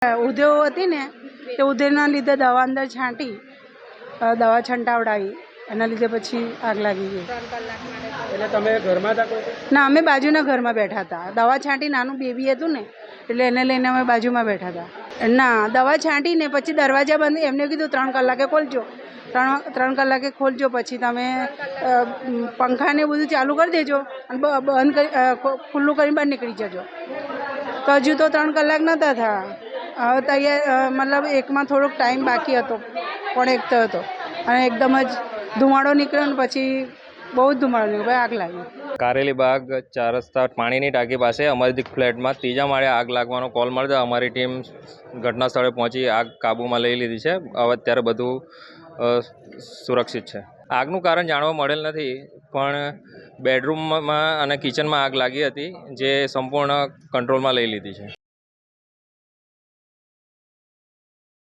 ઉધેવ હતી ને તે ઉધેવના લીધે દવા અંદર છાંટી, દવા છંટાવડાવી, એના લીધે પછી આગ લાગી ગઈ. એટલે તમે ઘરમાં હતા કોઈ? ના, અમે બાજુના ઘરમાં બેઠા હતા. દવા છાંટી, નાનું બેબી હતું ને એટલે એને લઈને અમે બાજુમાં બેઠા હતા. ના, દવા છાંટીને પછી દરવાજા બંધ, એમને કીધું 3 કલાકે ખોલજો, 3 કલાકે ખોલજો, પછી તમે પંખાને બધું ચાલુ કરી દેજો અને બંધ કરી ખુલ્લું કરીને બહાર નીકળી જજો. તો હજુ તો 3 કલાક નહોતા થયા. હવે તૈયાર મતલબ એકમાં થોડોક ટાઈમ બાકી હતો, 1:15 થયો હતો અને એકદમ જ ધુમાડો નીકળ્યો ને પછી બહુ જ ધુમાડો નીકળ્યો, આગ લાગી. કારેલી બાગ 4 રસ્તા પાણીની ટાંકી પાસે અમારી ફ્લેટમાં 3જા માળે આગ લાગવાનો કોલ મળતા અમારી ટીમ ઘટના સ્થળે પહોંચી આગ કાબૂમાં લઈ લીધી છે. હવે અત્યારે બધું સુરક્ષિત છે. આગનું કારણ જાણવા મળેલ નથી, પણ બેડરૂમમાં અને કિચનમાં આગ લાગી હતી, જે સંપૂર્ણ કંટ્રોલમાં લઈ લીધી છે.